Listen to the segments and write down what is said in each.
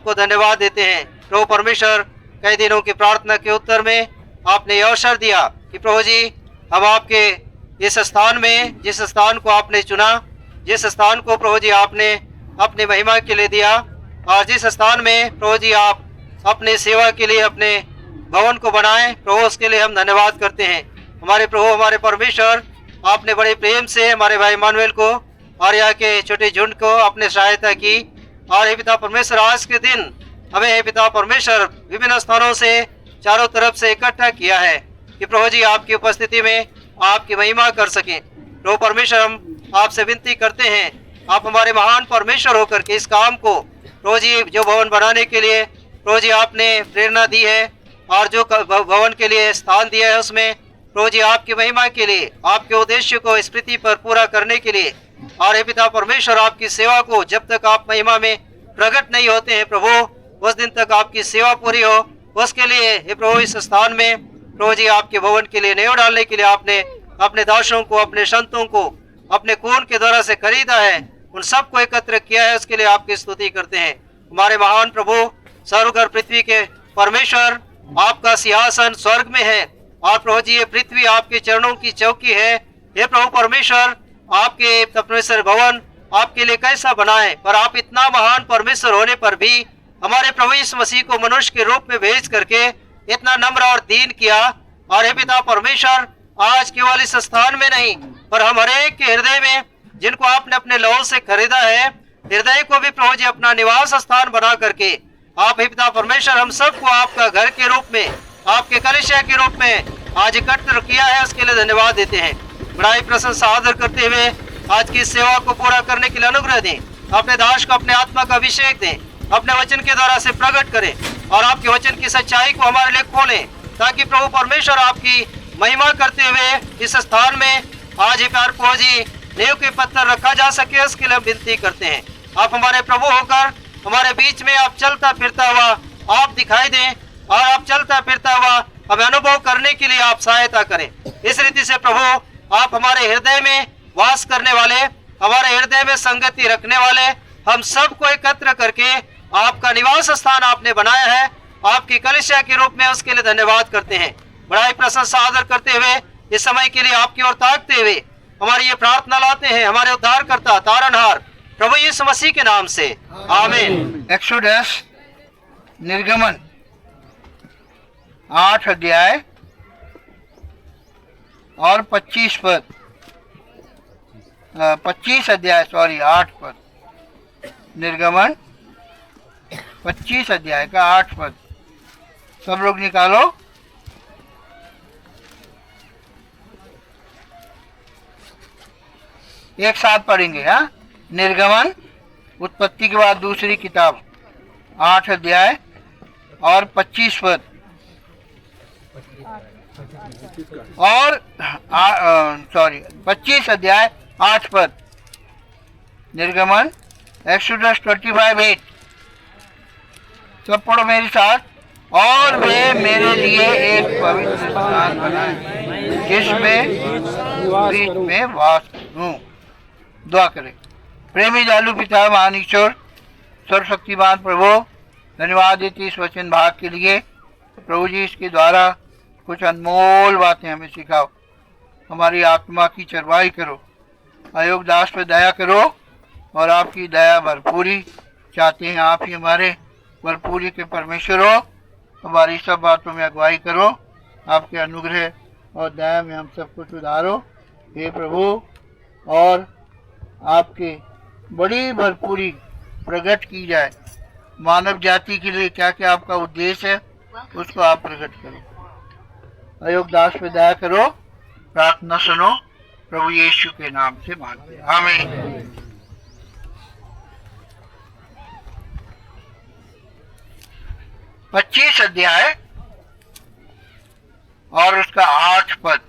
को धन्यवाद देते हैं। प्रभु परमेश्वर, कई दिनों की प्रार्थना के उत्तर में आपने यह अवसर दिया कि प्रभु जी हम आपके इस स्थान में, जिस स्थान को आपने चुना, जिस स्थान को प्रभु जी आपने अपनी महिमा के लिए दिया, और जिस स्थान में प्रभु जी आप अपने सेवा के लिए अपने भवन को बनाएं, प्रभु उसके लिए हम धन्यवाद करते हैं। हमारे प्रभु, हमारे परमेश्वर, आपने बड़े प्रेम से हमारे भाई मानुएल को और यहाँ के छोटे झुंड को आपने सहायता की। और हे पिता परमेश्वर, आज के दिन हमें हे पिता परमेश्वर विभिन्न स्थानों से चारों तरफ से इकट्ठा किया है कि प्रभु जी आपकी उपस्थिति में आपकी महिमा कर सकें। प्रभु परमेश्वर, हम आपसे विनती करते हैं, आप हमारे महान परमेश्वर होकर के इस काम को प्रभु जी जो भवन बनाने के लिए प्रभु जी आपने प्रेरणा दी है और जो भवन के लिए स्थान दिया है, उसमें प्रभु जी आपकी महिमा के लिए, आपके उद्देश्य को इस पृथ्वी पर पूरा करने के लिए, और हे पिता परमेश्वर आपकी सेवा को जब तक आप महिमा में प्रकट नहीं होते हैं प्रभु, उस दिन तक आपकी सेवा पूरी हो, उसके लिए हे प्रभु इस स्थान में प्रभु जी आपके भवन के लिए नींव डालने के लिए आपने अपने दासों को, अपने संतों को अपने खून के द्वारा से खरीदा है, उन सबको एकत्र किया है, उसके लिए आपकी स्तुति करते हैं। हमारे महान प्रभु, स्वर्ग और पृथ्वी के परमेश्वर, आपका सिंहासन स्वर्ग में है और प्रभु जी ये पृथ्वी आपके चरणों की चौकी है। हे प्रभु परमेश्वर, आपके परमेश्वर भवन आपके लिए कैसा बनाए, पर आप इतना महान परमेश्वर होने पर भी हमारे प्रभु यीशु मसीह को मनुष्य के रूप में भेज करके इतना नम्र और दीन किया। और हे पिता परमेश्वर, आज केवल इस स्थान में नहीं, पर हम हरेक के हृदय में, जिनको आपने अपने लहू से खरीदा है, हृदय को भी प्रभु जी अपना निवास स्थान बना करके आप हे पिता परमेश्वर हम सबको आपका घर के रूप में, आपके कलीसिया के रूप में आज एकत्र किया है, उसके लिए धन्यवाद देते हैं। बड़ाई प्रशंसा आदर करते हुए आज की सेवा को पूरा करने के लिए अनुग्रह दें। अपने दास को अपने आत्मा का अभिषेक दें, अपने वचन के द्वारा से प्रकट करें और आपके वचन की सच्चाई को हमारे लिए खोलें, ताकि प्रभु परमेश्वर आपकी महिमा करते हुए इस स्थान में आज प्यार प्रभु जी नींव के पत्थर रखा जा सके, उसके लिए हम विनती करते हैं। आप हमारे प्रभु होकर हमारे बीच में आप चलता फिरता हुआ आप दिखाई दें और आप चलता फिरता हुआ हमें अनुभव करने के लिए आप सहायता करें। इस रीति से प्रभु आप हमारे हृदय में वास करने वाले, हमारे हृदय में संगति रखने वाले, हम सबको एकत्र करके आपका निवास स्थान आपने बनाया है, आपकी कलीसिया के रूप में, उसके लिए धन्यवाद करते हैं। बड़ाई प्रशंसा आदर करते हुए इस समय के लिए आपकी ओर ताकते हुए हमारी ये प्रार्थना लाते हैं हमारे उद्धारकर्ता तारनहार प्रभु यीशु मसीह के नाम से, आमीन। एक्सोडस निर्गमन 8 अध्याय और 25 पद, 25 अध्याय 8 पद, निर्गमन 25 अध्याय का 8 पद, सब लोग निकालो। एक साथ पढ़ेंगे। हाँ, निर्गमन उत्पत्ति के बाद दूसरी किताब 8 अध्याय और 25 पद और 25 अध्याय 8 पद, निर्गमन एक्सोडस 25:8, सब पढ़ो मेरे साथ। और वे मेरे लिए एक पवित्र स्थान बनाए जिसमें बीच में वास करूं। दुआ करें। प्रेमी दयालु पिता महान ईश्वर सर्वशक्तिमान प्रभु, धन्यवाद देते इस वचन भाग के लिए। प्रभु जी, इसके द्वारा कुछ अनमोल बातें हमें सिखाओ, हमारी आत्मा की चरवाई करो, अयोग दास पर दया करो और आपकी दया भरपूरी चाहते हैं। आप ही हमारे भरपूरी के परमेश्वर हो, हमारी सब बातों में अगुवाई करो, आपके अनुग्रह और दया में हम सबको सुधारो हे प्रभु, और आपके बड़ी भरपूरी प्रकट की जाए। मानव जाति के लिए क्या क्या आपका उद्देश्य है उसको आप प्रकट करो। अयोग दास पे दया करो, प्रार्थना सुनो, प्रभु यीशु के नाम से मांगते हैं, आमीन। पच्चीस अध्याय और उसका 8 पद,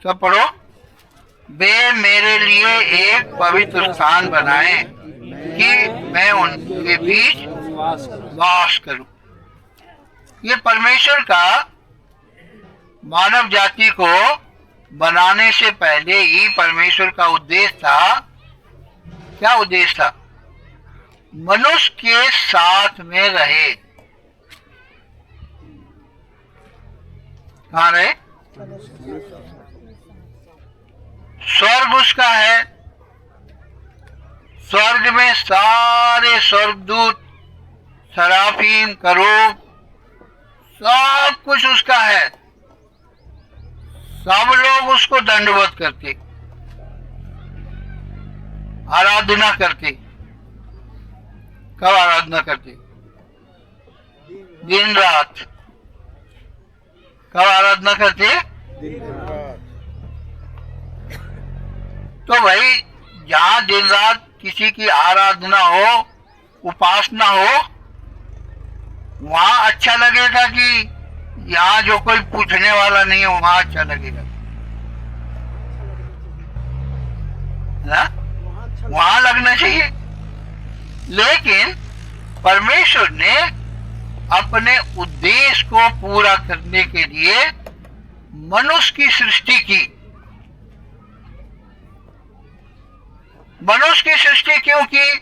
सब पढ़ो। वे मेरे लिए एक पवित्र स्थान बनाए कि मैं उनके बीच वास करूं। ये परमेश्वर का मानव जाति को बनाने से पहले ही परमेश्वर का उद्देश्य था। क्या उद्देश्य था? मनुष्य के साथ में रहे। कहाँ रहे? स्वर्ग उसका है, स्वर्ग में सारे स्वर्गदूत, सराफीम, करूब, सब कुछ उसका है। सब लोग उसको दंडवत करते, आराधना करते। कब आराधना करते? दिन रात। कब आराधना करते? तो भाई जहां दिन रात किसी की आराधना हो, उपासना हो, वहां अच्छा लगेगा कि यहाँ जो कोई पूछने वाला नहीं है वहां अच्छा लगेगा ना? वहां लगना चाहिए। लेकिन परमेश्वर ने अपने उद्देश्य को पूरा करने के लिए मनुष्य की सृष्टि की। मनुष्य की सृष्टि क्यों की?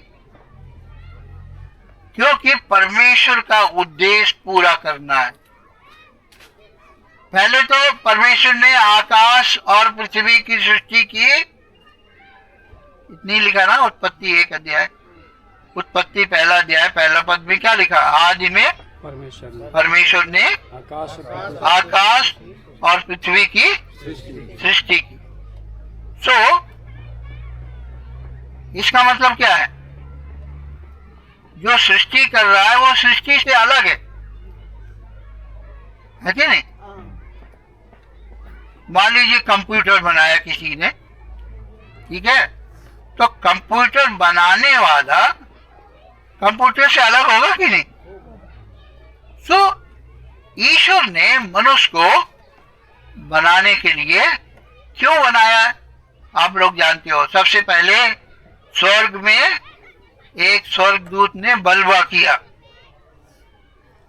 क्योंकि परमेश्वर का उद्देश्य पूरा करना है। पहले तो परमेश्वर ने आकाश और पृथ्वी की सृष्टि की। इतनी लिखा ना, उत्पत्ति 1 अध्याय, उत्पत्ति पहला अध्याय पहला पद में क्या लिखा? आदि में परमेश्वर ने आकाश और पृथ्वी की सृष्टि की। सो इसका मतलब क्या है? जो सृष्टि कर रहा है वो सृष्टि से अलग है कि नहीं? मान लीजिए कंप्यूटर बनाया किसी ने, ठीक है, तो कंप्यूटर बनाने वाला कंप्यूटर से अलग होगा कि नहीं? सो ईश्वर ने मनुष्य को बनाने के लिए क्यों बनाया है आप लोग जानते हो। सबसे पहले स्वर्ग में एक स्वर्गदूत ने बलवा किया।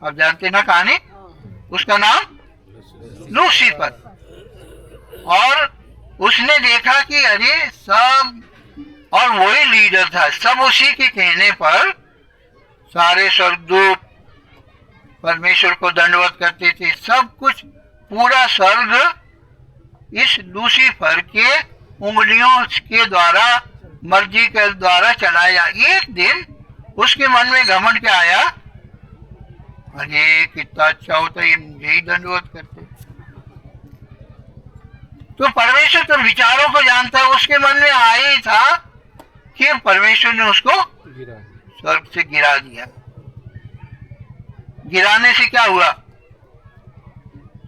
आप जानते ना कहानी, उसका नाम लूसीफर। और उसने देखा कि अरे सब, और वही लीडर था, सब उसी के कहने पर सारे स्वर्गदूत परमेश्वर को दंडवत करते थे। सब कुछ, पूरा स्वर्ग इस लूसीफर के उंगलियों के द्वारा, मर्जी के द्वारा चलाया। एक दिन उसके मन में घमंड क्या आया, अरे कितना अच्छा होता है, मुझे ही दंडवत करते। तो परमेश्वर तो विचारों को जानता है, उसके मन में आया ही था कि परमेश्वर ने उसको स्वर्ग से गिरा दिया। गिराने से क्या हुआ?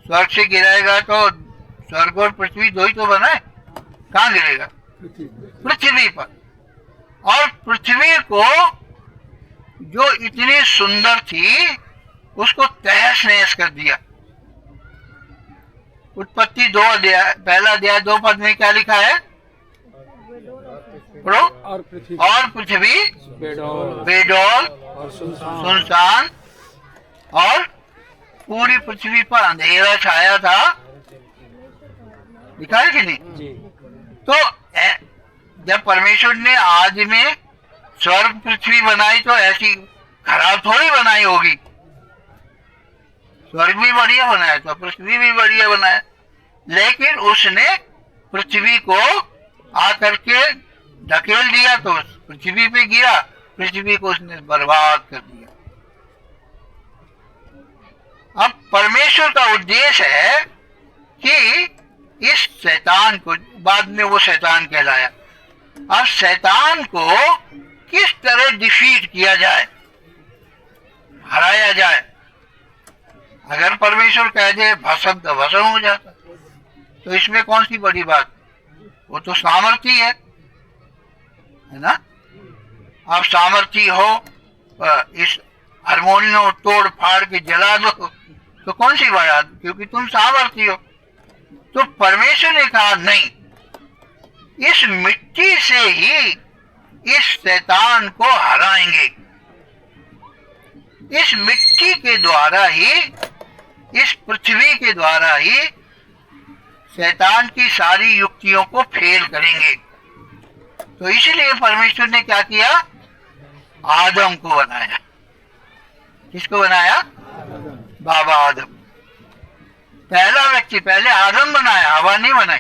स्वर्ग से गिराएगा तो स्वर्ग और पृथ्वी दो ही तो बना है, कहाँ गिरेगा? पृथ्वी पर। और पृथ्वी को जो इतनी सुंदर थी उसको तहस नहस कर दिया। उत्पत्ति 2 अध्याय पहला अध्याय 2 पद में क्या लिखा है? और पृथ्वी बेडौल और सुनसान, और पूरी पृथ्वी पर अंधेरा छाया था। लिखा है कि नहीं? तो जब परमेश्वर ने आज में स्वर्ग पृथ्वी बनाई तो ऐसी खराब थोड़ी बनाई होगी। स्वर्ग भी बढ़िया बनाया तो पृथ्वी भी बढ़िया बनाया, लेकिन उसने पृथ्वी को आकर के ढकेल दिया तो पृथ्वी पे गिरा, पृथ्वी को उसने बर्बाद कर दिया। अब परमेश्वर का उद्देश्य है कि इस शैतान को, बाद में वो शैतान कहलाया, अब शैतान को किस तरह डिफीट किया जाए, हराया जाए। अगर परमेश्वर कह दे भस्म तो भस्म हो जाता, तो इसमें कौन सी बड़ी बात? वो तो सामर्थ्य है ना? आप सामर्थ्य हो, इस हारमोनियम तोड़ फाड़ के जला दो तो कौन सी बात, क्योंकि तुम सामर्थ्य हो। तो परमेश्वर ने कहा नहीं, इस मिट्टी से ही इस शैतान को हराएंगे। इस मिट्टी के द्वारा ही, इस पृथ्वी के द्वारा ही शैतान की सारी युक्तियों को फेल करेंगे। तो इसलिए परमेश्वर ने क्या किया? आदम को बनाया। किसको बनाया? बाबा आदम। पहला व्यक्ति, पहले आदम बनाया, हवा नहीं बनाई।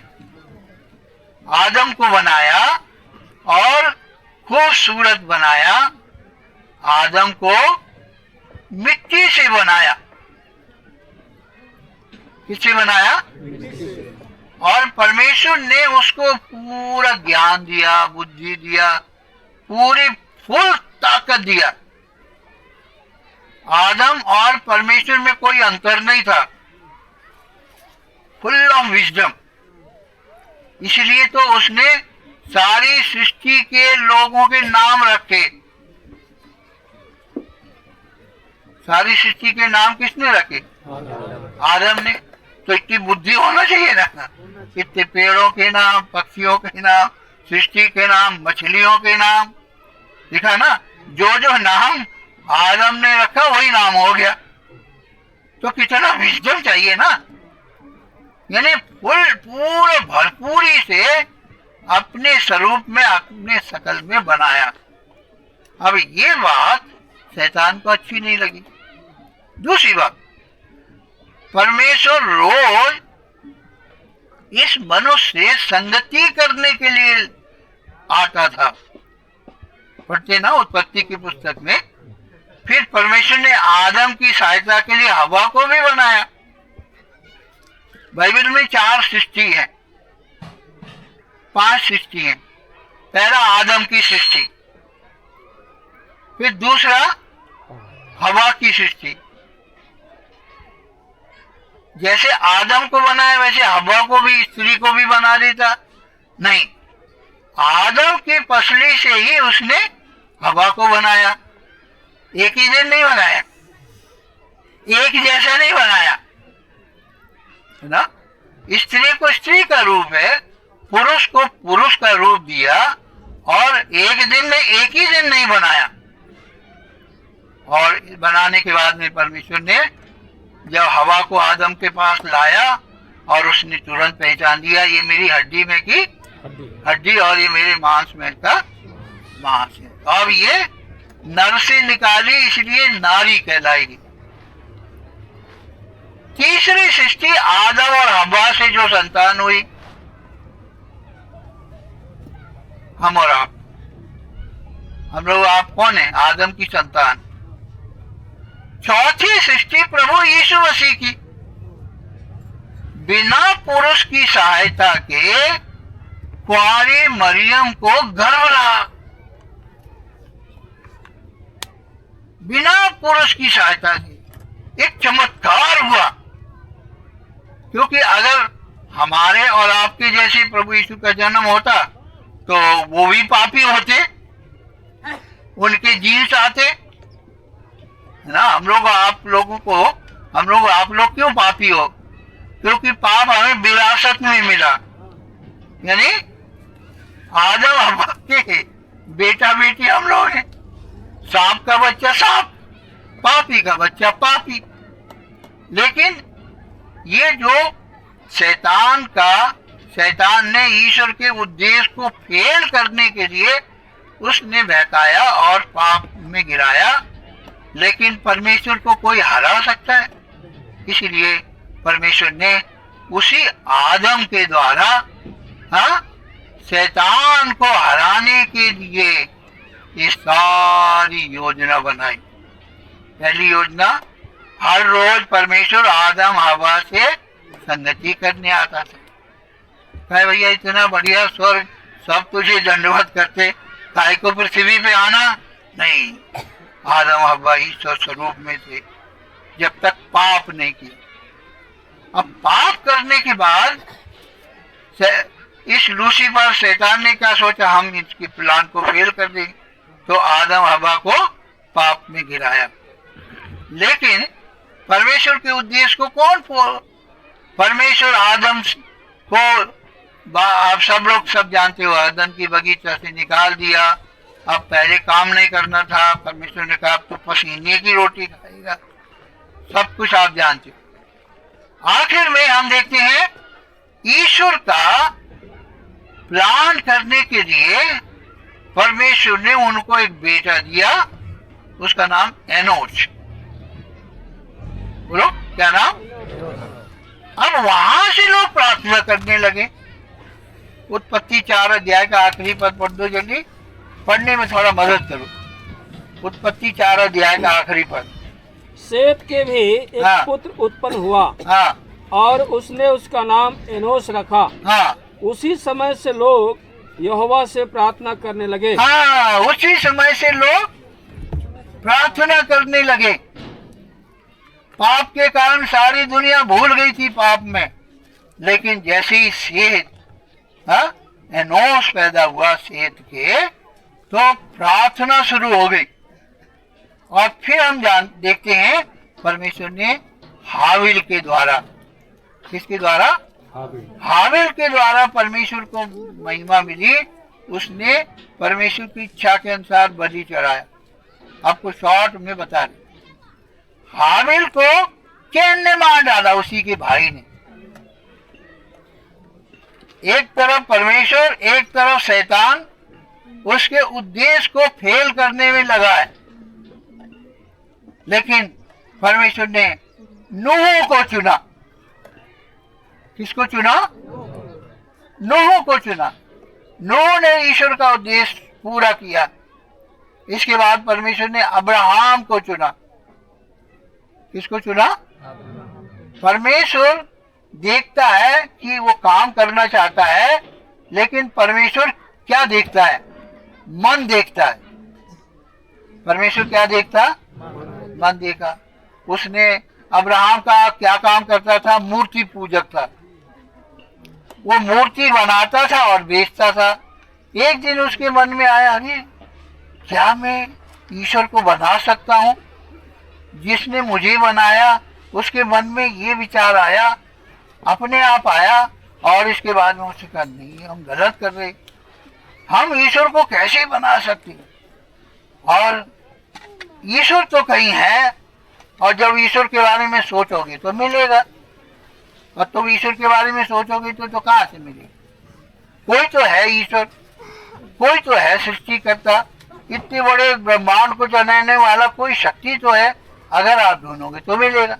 आदम को बनाया और खूबसूरत बनाया। आदम को मिट्टी से बनाया। किससे बनाया? और परमेश्वर ने उसको पूरा ज्ञान दिया, बुद्धि दिया, पूरी फुल ताकत दिया। आदम और परमेश्वर में कोई अंतर नहीं था, फुल ऑफ विजडम। इसलिए तो उसने सारी सृष्टि के लोगों के नाम रखे। सारी सृष्टि के नाम किसने रखे? आदम ने। तो इतनी बुद्धि होना चाहिए ना, इतने पेड़ों के नाम, पक्षियों के नाम, सृष्टि के नाम, मछलियों के नाम। देखा ना, जो जो नाम आदम ने रखा वही नाम हो गया। तो कितना विजडम चाहिए ना। यानी पूरे भरपूरी से अपने स्वरूप में, अपने शकल में बनाया। अब ये बात शैतान को अच्छी नहीं लगी। दूसरी बात, परमेश्वर रोज इस मनुष्य से संगति करने के लिए आता था। पढ़ते ना उत्पत्ति की पुस्तक में। फिर परमेश्वर ने आदम की सहायता के लिए हवा को भी बनाया। बाइबल में 4 सृष्टि है, 5 सृष्टि है। पहला आदम की सृष्टि, फिर दूसरा हवा की सृष्टि। जैसे आदम को बनाया वैसे हवा को भी, स्त्री को भी बना देता? नहीं, आदम की पसली से ही उसने हवा को बनाया। एक ही दिन नहीं बनाया, एक जैसा नहीं बनाया ना। स्त्री को स्त्री का रूप है, पुरुष को पुरुष का रूप दिया, और एक दिन में, एक ही दिन नहीं बनाया। और बनाने के बाद में परमेश्वर ने जब हवा को आदम के पास लाया और उसने तुरंत पहचान दिया, ये मेरी हड्डी में की हड्डी और ये मेरे मांस में का मांस है। अब ये नर से निकाली, इसलिए नारी कहलाएगी। तीसरी सृष्टि आदम और हवा से जो संतान हुई, हम और आप। हम लोग, आप कौन है? आदम की संतान। चौथी सृष्टि प्रभु यीशु मसीह की। बिना पुरुष की सहायता के कुंवारी मरियम को गर्भ रहा। बिना पुरुष की सहायता से एक चमत्कार हुआ। क्योंकि अगर हमारे और आपके जैसे प्रभु यीशु का जन्म होता तो वो भी पापी होते, उनके जीन्स आते ना। हम लोग आप लोगों को, आप लोग क्यों पापी हो? क्योंकि पाप हमें विरासत में मिला। यानी आदम हवा के बेटा बेटी हम लोग हैं। सांप का बच्चा सांप, पापी का बच्चा पापी। लेकिन ये जो शैतान ने ईश्वर के उद्देश्य को फेल करने के लिए उसने बहकाया और पाप में गिराया। लेकिन परमेश्वर को कोई हरा सकता है? इसीलिए परमेश्वर ने उसी आदम के द्वारा शैतान को हराने के लिए ये सारी योजना बनाई। पहली योजना, हर रोज परमेश्वर आदम हवा से संगति करने आता था। कहे भैया इतना बढ़िया स्वर्ग, सब तुझे दंडवत करते, काय को पृथ्वी पे आना? नहीं, आदम हवा ईश्वर स्वरूप में थे जब तक पाप नहीं किया। अब पाप करने के बाद इस लूसीफर शैतान ने क्या सोचा, हम इसके प्लान को फेल कर देंगे, तो आदम हवा को पाप में गिराया। लेकिन परमेश्वर के उद्देश्य को कौन परमेश्वर आदम को, आप सब लोग सब जानते हो, आदम की बगीचा से निकाल दिया। अब पहले काम नहीं करना था, परमेश्वर ने कहा अब तो पसीने की रोटी खाएगा। सब कुछ आप जानते हो। आखिर में हम देखते हैं ईश्वर का प्लान करने के लिए परमेश्वर ने उनको एक बेटा दिया उसका नाम एनोश। बोलो क्या नाम? अब वहां से लोग प्रार्थना करने लगे। उत्पत्ति 4 अध्याय का आखिरी पद पढ़ दो जल्दी, पढ़ने में थोड़ा मदद करो। उत्पत्ति 4 अध्याय का आखिरी पद। सेत के भी एक हाँ। पुत्र उत्पन्न हुआ हाँ और उसने उसका नाम एनोश रखा। हाँ उसी समय से लोग यहोवा से प्रार्थना करने लगे। हाँ, उसी समय से लोग प्रार्थना करने लगे। पाप के कारण सारी दुनिया भूल गई थी पाप में, लेकिन जैसे ही सेत एनोश पैदा हुआ सेत के, तो प्रार्थना शुरू हो गई। और फिर हम देखते हैं परमेश्वर ने हाबिल के द्वारा, किसके द्वारा? हाबिल के द्वारा परमेश्वर को महिमा मिली। उसने परमेश्वर की इच्छा के अनुसार बलि चढ़ाया। आपको शॉर्ट में बता रहे, हाबिल को कैन ने मार डाला, उसी के भाई ने। एक तरफ परमेश्वर, एक तरफ शैतान उसके उद्देश्य को फेल करने में लगा है। लेकिन परमेश्वर ने नूह को चुना। किसको चुना? नूह को चुना। नूह ने ईश्वर का उद्देश्य पूरा किया। इसके बाद परमेश्वर ने अब्राहम को चुना। किसको चुना? परमेश्वर देखता है कि वो काम करना चाहता है, लेकिन परमेश्वर क्या देखता है? मन देखता है। परमेश्वर क्या देखता? मन देखा। उसने अब्राहम का क्या काम करता था? मूर्ति पूजक था। वो मूर्ति बनाता था और बेचता था। एक दिन उसके मन में आया, अरे क्या मैं ईश्वर को बना सकता हूँ? जिसने मुझे बनाया उसके मन में ये विचार आया, अपने आप आया। और इसके बाद में उसने कहा, नहीं, हम गलत कर रहे, हम ईश्वर को कैसे बना सकते? और ईश्वर तो कहीं है, और जब ईश्वर के बारे में सोचोगे तो मिलेगा, और तुम ईश्वर के बारे में सोचोगे तो कहाँ से मिलेगा? कोई तो है ईश्वर, कोई तो है सृष्टिकर्ता, इतने बड़े ब्रह्मांड को चलाने वाला कोई शक्ति तो है। अगर आप ढूंढोगे तो मिलेगा।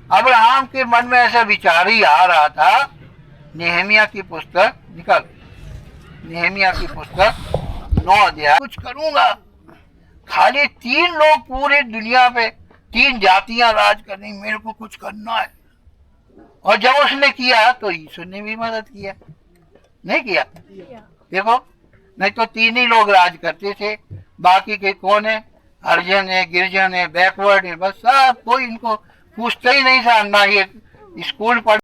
अब्राहम के मन में ऐसा विचार ही आ रहा था। नेहमिया की पुस्तक निकाल, नेहमिया की पुस्तक 9 अध्याय। कुछ करूंगा, खाली 3 लोग पूरे दुनिया पे, 3 जातियां राज करनी, मेरे को कुछ करना है। और जब उसने किया तो ईश्वर ने भी मदद किया, नहीं किया? देखो, नहीं तो 3 ही लोग राज करते थे, बाकी के कौन है? हरिजन है, गिरिजन है, बैकवर्ड है, बस सब कोई इनको पूछता ही नहीं था। ना ये स्कूल पढ़